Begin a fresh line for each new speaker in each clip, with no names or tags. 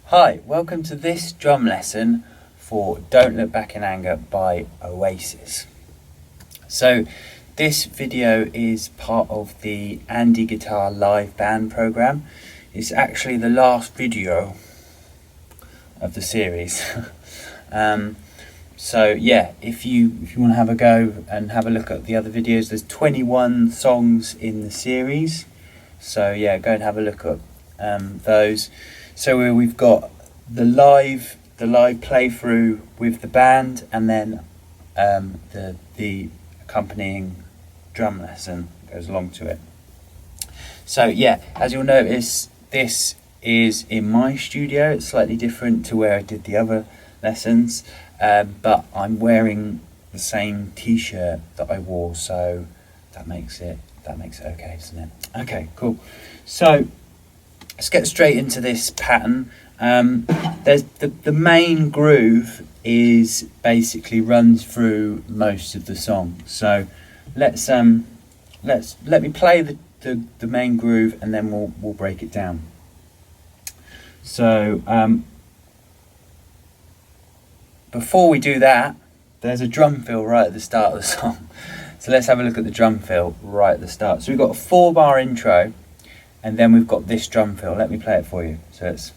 Hi, welcome to this drum lesson for Don't Look Back in Anger by Oasis. So this video is part of the Andy Guitar live band program. It's actually the last video of the series. So yeah, if you want to have a go and have a look at the other videos, there's 21 songs in the series. So yeah, go and have a look at those. So we've got the live playthrough with the band, and then the accompanying drum lesson goes along to it. So yeah, as you'll notice, this is in my studio. It's slightly different to where I did the other lessons, but I'm wearing the same t-shirt that I wore, so that makes it okay, doesn't it? Okay, cool. So let's get straight into this pattern. There's the main groove is basically runs through most of the song. So let me play the main groove, and then we'll break it down. So before we do that, there's a drum fill right at the start of the song. So let's have a look at the drum fill right at the start. So we've got a 4-bar intro, and then we've got this drum fill. Let me play it for you. So it's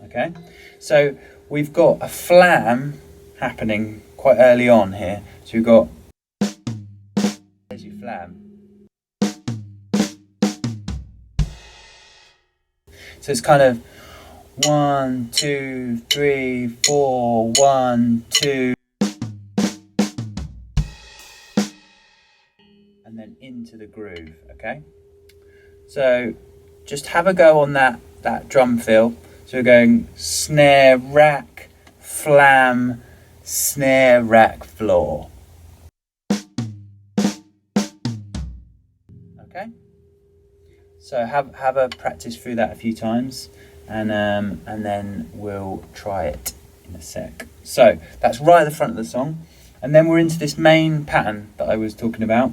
okay. So we've got a flam happening quite early on here. So we've got, there's your flam. So it's kind of 1, 2, 3, 4, 1, 2. And then into the groove, okay? So just have a go on that drum fill. So we're going snare, rack, flam, snare, rack, floor. Okay? So have a practice through that a few times, and then we'll try it in a sec. So that's right at the front of the song, and then we're into this main pattern that I was talking about.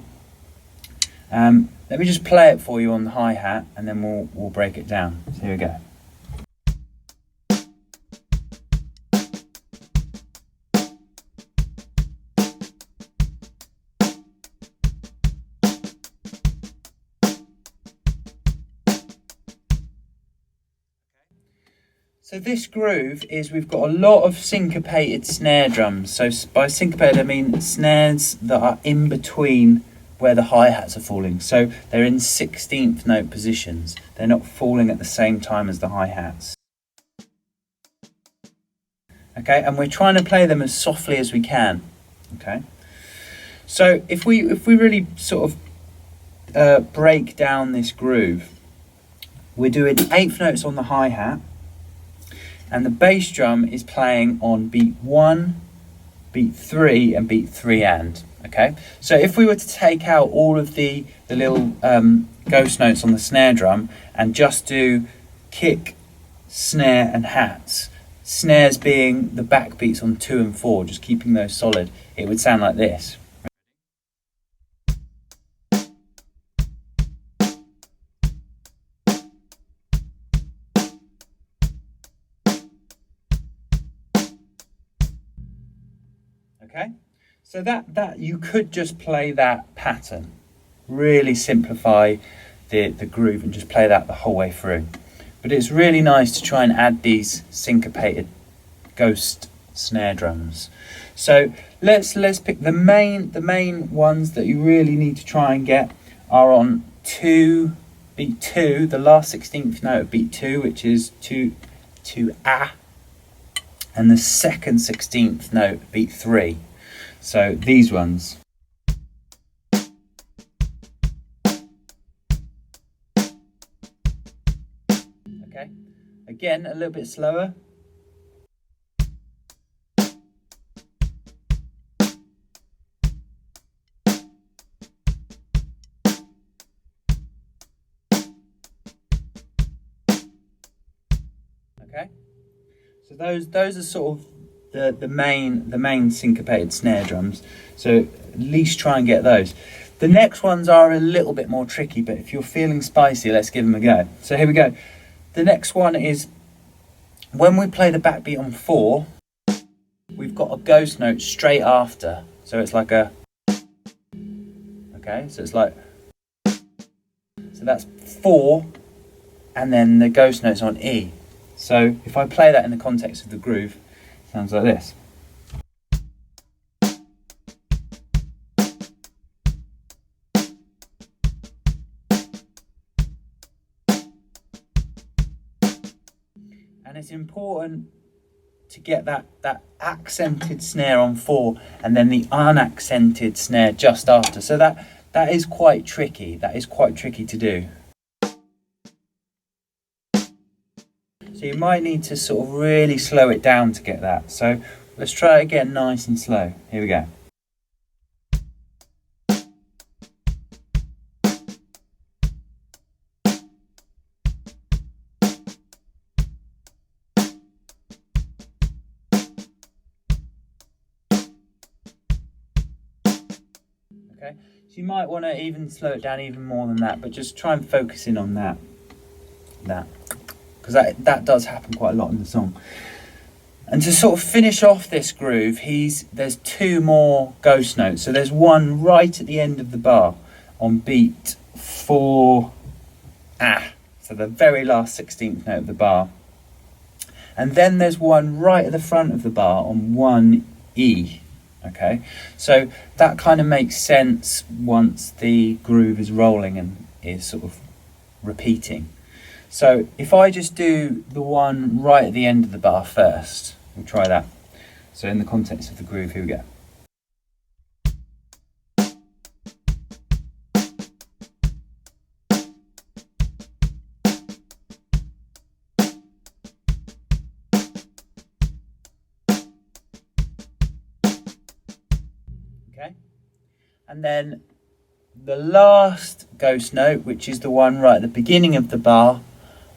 Let me just play it for you on the hi-hat, and then we'll break it down. So here we go. So this groove is, we've got a lot of syncopated snare drums. So by syncopated, I mean snares that are in between where the hi-hats are falling. So they're in 16th note positions. They're not falling at the same time as the hi-hats. Okay, and we're trying to play them as softly as we can. Okay, so if we really sort of break down this groove, we're doing 8th notes on the hi-hat, and the bass drum is playing on beat 1, beat 3, and beat 3 and. Okay, so if we were to take out all of the little ghost notes on the snare drum and just do kick, snare, and hats, snares being the backbeats on 2 and 4, just keeping those solid, it would sound like this. Okay, so that you could just play that pattern, really simplify the groove and just play that the whole way through. But it's really nice to try and add these syncopated ghost snare drums. So let's pick the main ones that you really need to try and get are on beat 2, the last 16th note of beat 2, which is 2 A, and the second 16th note, beat 3. So these ones. Okay, again a little bit slower. Okay, so those are sort of the main syncopated snare drums. So at least try and get those. The next ones are a little bit more tricky, but if you're feeling spicy, let's give them a go. So here we go. The next one is when we play the backbeat on 4, we've got a ghost note straight after. So it's like a, okay, so it's like, so that's 4, and then the ghost note's on E. So if I play that in the context of the groove, it sounds like this. And it's important to get that accented snare on 4 and then the unaccented snare just after. So that is quite tricky. That is quite tricky to do. So you might need to sort of really slow it down to get that. So let's try it again nice and slow. Here we go. Okay, so you might want to even slow it down even more than that, but just try and focus in on that, because that does happen quite a lot in the song. And to sort of finish off this groove, there's 2 more ghost notes. So there's one right at the end of the bar on beat 4 so the very last 16th note of the bar, and then there's one right at the front of the bar on 1 E. Okay, so that kind of makes sense once the groove is rolling and is sort of repeating. So if I just do the one right at the end of the bar first, we'll try that. So in the context of the groove, here we go. Okay, and then the last ghost note, which is the one right at the beginning of the bar,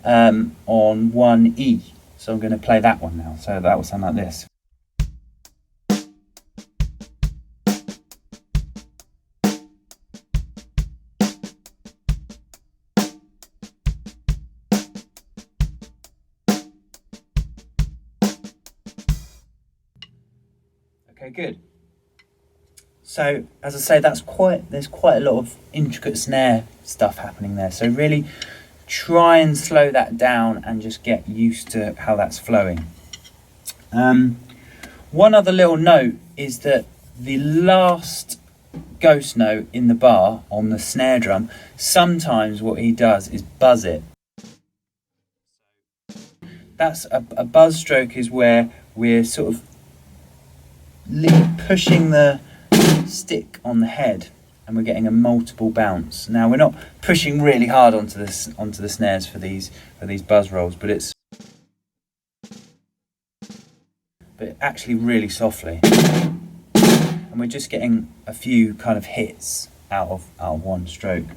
on 1 E. So I'm going to play that one now. So that will sound like this. Okay, good. So as I say, there's quite a lot of intricate snare stuff happening there. So really try and slow that down and just get used to how that's flowing. One other little note is that the last ghost note in the bar on the snare drum, sometimes what he does is buzz it. That's a buzz stroke is where we're sort of pushing the stick on the head and we're getting a multiple bounce. Now we're not pushing really hard onto the snares for these buzz rolls, but actually really softly, and we're just getting a few kind of hits out of one stroke.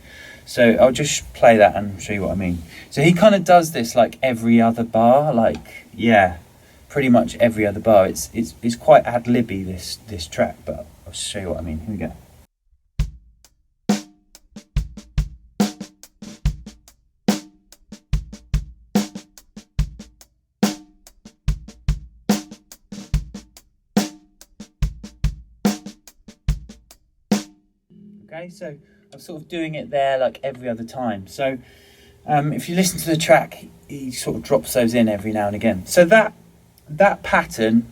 So I'll just play that and show you what I mean. So he kind of does this like every other bar, pretty much every other bar. It's quite ad-libby this track, but I'll show you what I mean. Here we go. Okay, so I'm sort of doing it there like every other time. So if you listen to the track, he sort of drops those in every now and again. So that pattern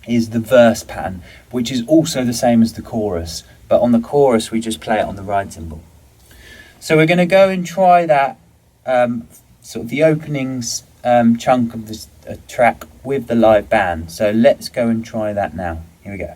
is the verse pattern, which is also the same as the chorus, but on the chorus we just play it on the ride cymbal. So we're going to go and try that sort of the opening chunk of this track with the live band. So let's go and try that now. Here we go.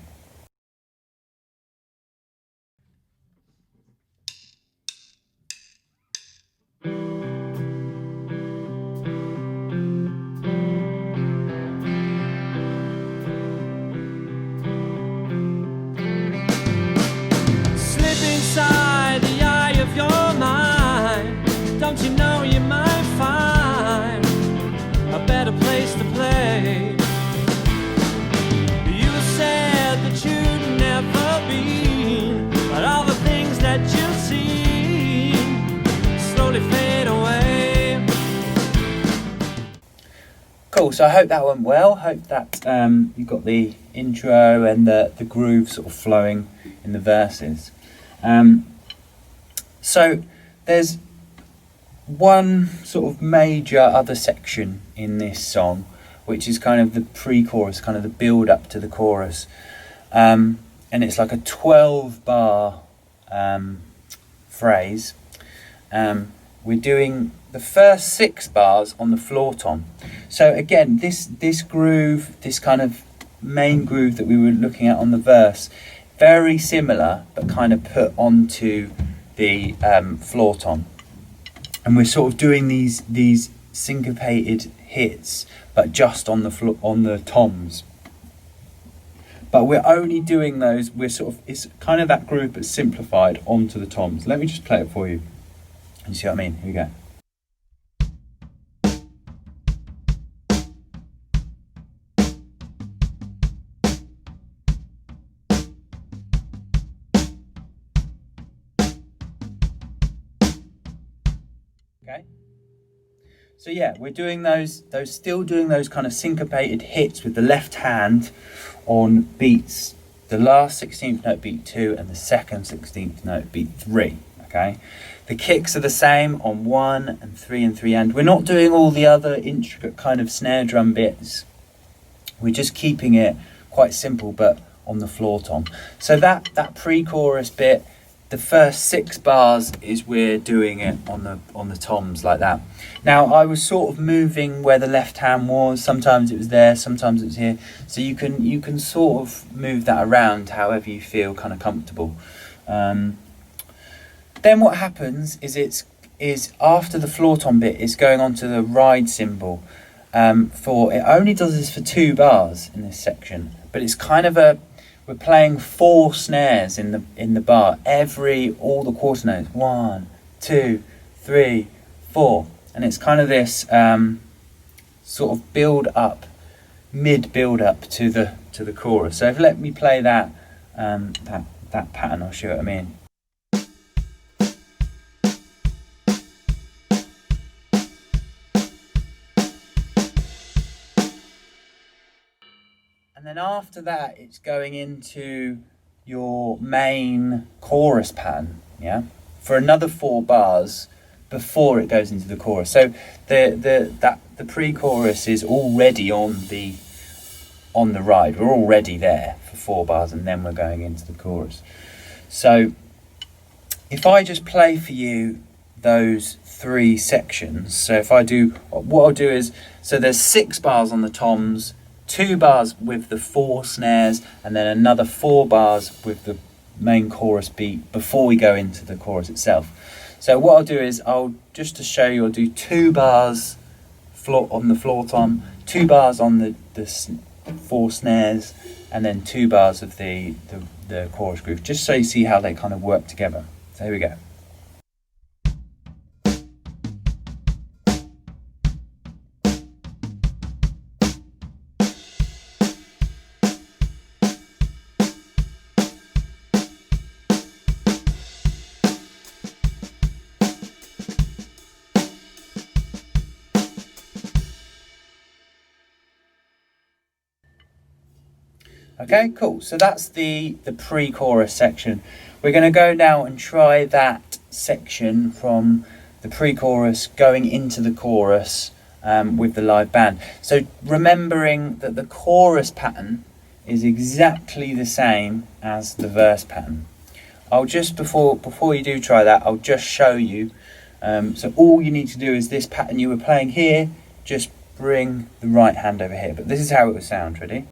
Inside the eye of your mind, don't you know you might find a better place to play? You said that
cool. So I hope that went well. Hope that you got the intro and the groove sort of flowing in the verses. So there's one sort of major other section in this song, which is kind of the pre-chorus, kind of the build up to the chorus. And it's like a 12-bar phrase. We're doing the first 6 bars on the floor tom. So again, this groove, this kind of main groove that we were looking at on the verse, very similar, but kind of put onto the floor tom. And we're sort of doing these syncopated hits, but just on the toms. But we're only doing those. It's kind of that groove, but simplified onto the toms. Let me just play it for you. You see what I mean? Here we go. Okay. So yeah, we're doing still doing those kind of syncopated hits with the left hand on beats. The last 16th note beat 2 and the second 16th note beat 3. Okay. The kicks are the same on 1 and 3 and 3 and. We're not doing all the other intricate kind of snare drum bits. We're just keeping it quite simple, but on the floor tom. So that pre-chorus bit, the first 6 bars is we're doing it on the toms like that. Now I was sort of moving where the left hand was. Sometimes it was there, sometimes it was here. So you can sort of move that around however you feel kind of comfortable. Then what happens is after the floor tom bit is going on to the ride cymbal. It only does this for 2 bars in this section, but it's kind of we're playing 4 snares in the bar, all the quarter notes, 1, 2, 3, 4, and it's kind of this sort of build up to the chorus. So let me play that pattern. I'll show you what I mean. And then after that, it's going into your main chorus pattern, yeah, for another 4 bars before it goes into the chorus. So the pre-chorus is already on the ride. We're already there for 4 bars, and then we're going into the chorus. So if I just play for you those 3 sections, so what I'll do is, so there's 6 bars on the toms, 2 bars with the 4 snares, and then another 4 bars with the main chorus beat before we go into the chorus itself. So what I'll do is, just to show you, I'll do 2 bars on the floor tom, 2 bars on the 4 snares, and then 2 bars of the chorus groove, just so you see how they kind of work together. So here we go. Okay, cool. So that's the pre-chorus section. We're going to go now and try that section from the pre-chorus going into the chorus with the live band. So remembering that the chorus pattern is exactly the same as the verse pattern. I'll just, before you do try that, I'll just show you. So all you need to do is this pattern you were playing here, just bring the right hand over here. But this is how it would sound. Ready?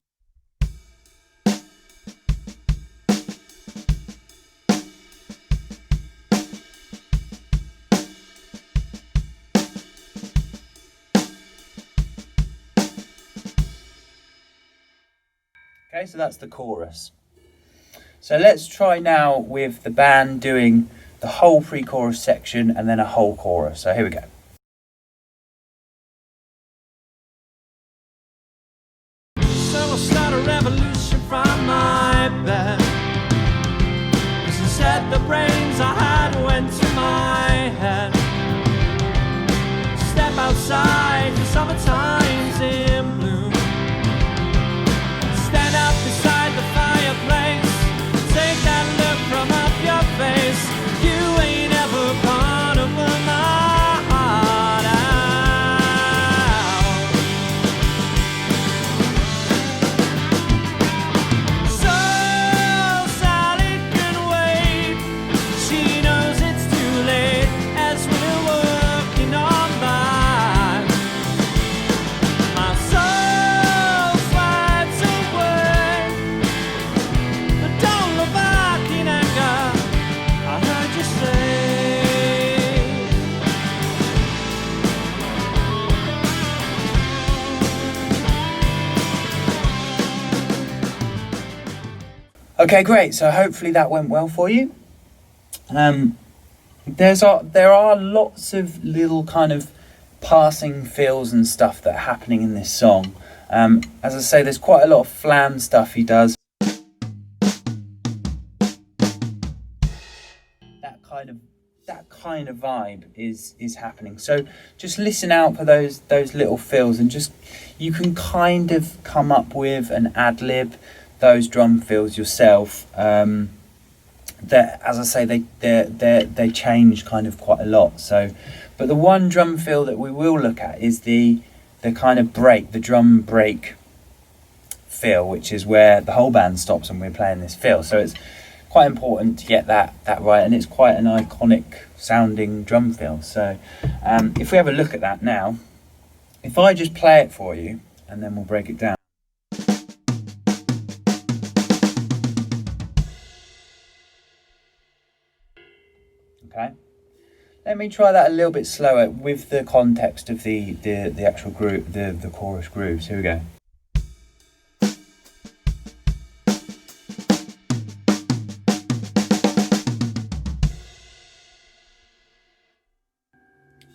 Okay, so that's the chorus. So let's try now with the band doing the whole pre-chorus section and then a whole chorus. So here we go.
So I'll start a revolution from my bed. As instead the brains I had went to my head. Step outside, the summertime's in
Okay, great. So hopefully that went well for you. There are lots of little kind of passing fills and stuff that are happening in this song. As I say, there's quite a lot of flam stuff he does. That kind of vibe is happening. So just listen out for those little fills, and just you can kind of come up with an ad lib those drum fills yourself. That, as I say, they change kind of quite a lot. So, but the one drum fill that we will look at is the kind of break, the drum break fill, which is where the whole band stops and we're playing this fill. So it's quite important to get that right, and it's quite an iconic sounding drum fill. So if we have a look at that now, if I just play it for you and then we'll break it down. Okay, let me try that a little bit slower with the context of the actual groove, the chorus grooves. Here we go.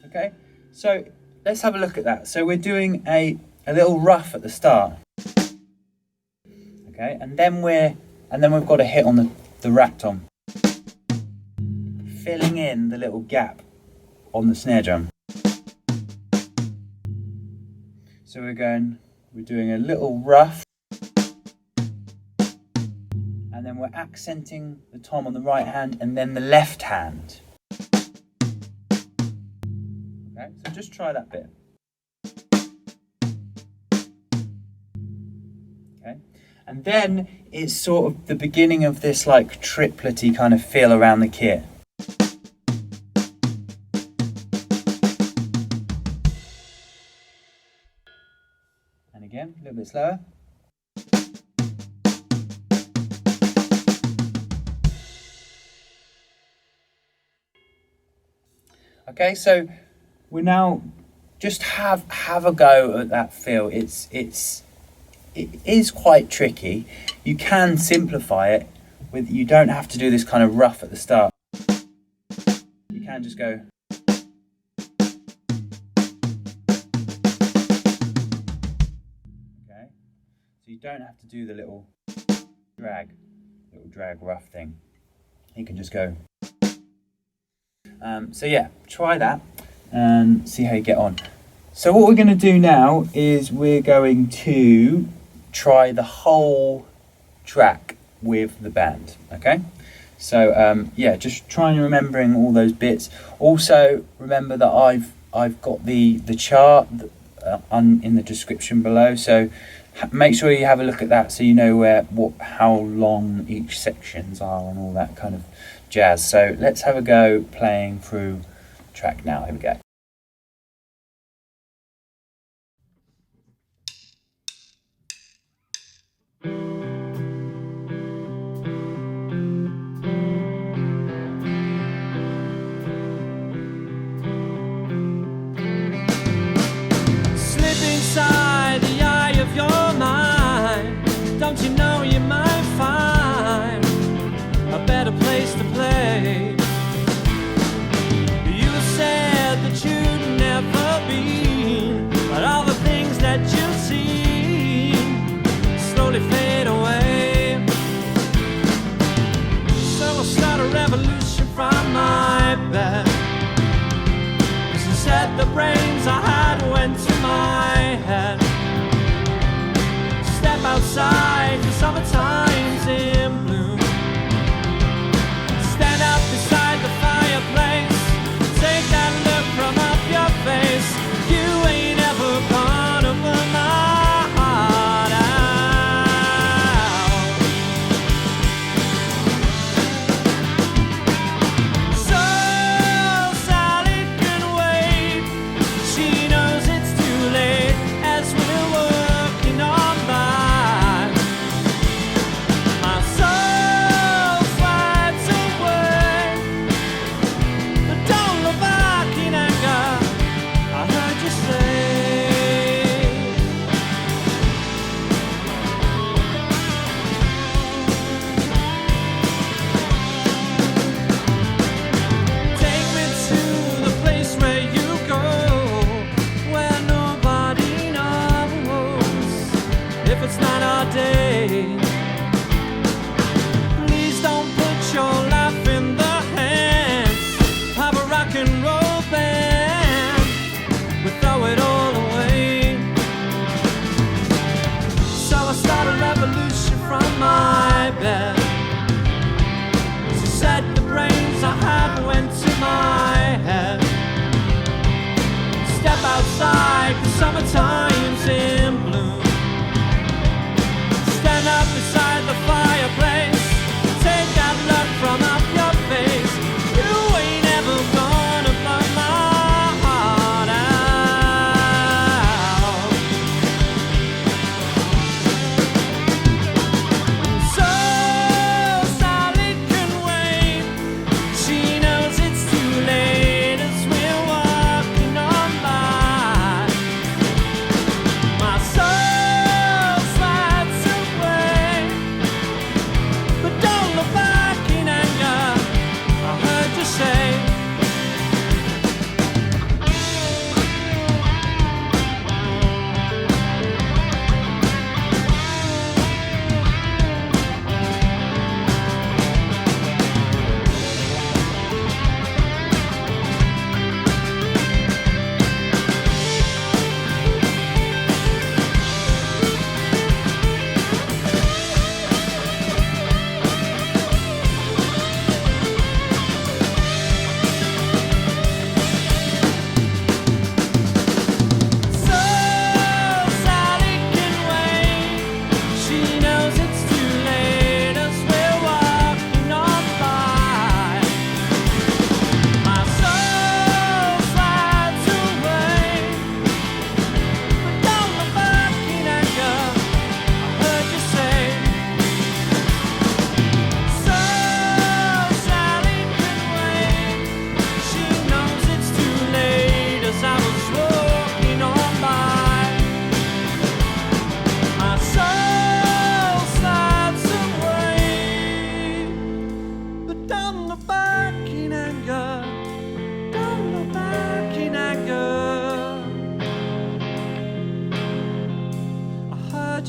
Okay, so let's have a look at that. So we're doing a little rough at the start. Okay, and then we've got a hit on the rat tom, filling in the little gap on the snare drum. So we're doing a little rough, and then we're accenting the tom on the right hand and then the left hand. Okay, so just try that bit. Okay, and then it's sort of the beginning of this like triplet-y kind of feel around the kit. And again, a little bit slower. Okay, so we now just have a go at that feel. It is quite tricky. You can simplify it with, you don't have to do this kind of rough at the start. You can just go. Okay, so you don't have to do the little drag rough thing. You can just go. So yeah, try that and see how you get on. So what we're going to do now is we're going to try the whole track with the band. Okay, so yeah, just try and remembering all those bits. Also remember that I've got the chart in the description below, so make sure you have a look at that so you know how long each sections are and all that kind of jazz. So let's have a go playing through the track now. Here we go.
Slip inside the eye of your mind. Don't you know you might find a better place to play? You said that you'd never been, but all the things that you've seen slowly fade away. So I'll start a revolution from my bed. Cause instead the brains I had went to my head. Step outside, the summertime's in bloom. Stand up beside the fireplace. Take that look from off your face. You ain't ever gonna burn my heart out. So Sally can wait. She knows it's too late as we're working on by.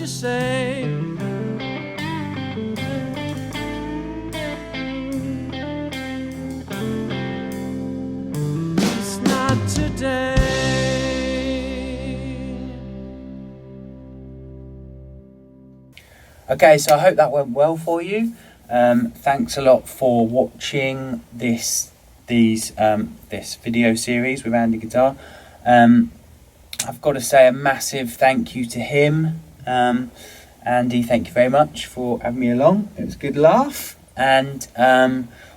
to say. It's not today.
Okay, so I hope that went well for you. Thanks a lot for watching this video series with Andy Guitar. I've got to say a massive thank you to him. Andy, thank you very much for having me along. It was a good laugh. And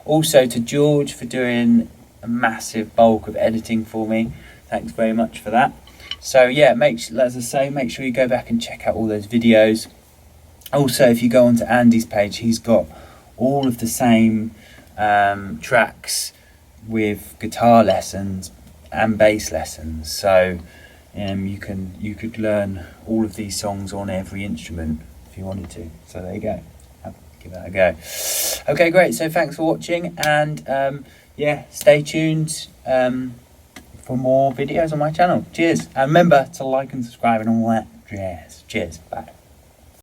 also to George for doing a massive bulk of editing for me. Thanks very much for that. So yeah, as I say, make sure you go back and check out all those videos. Also, if you go onto Andy's page, he's got all of the same tracks with guitar lessons and bass lessons. So you could learn all of these songs on every instrument if you wanted to. So there you go. Give that a go. Okay, great. So thanks for watching, and yeah, stay tuned for more videos on my channel. Cheers. And remember to like and subscribe and all that jazz. Cheers. Bye.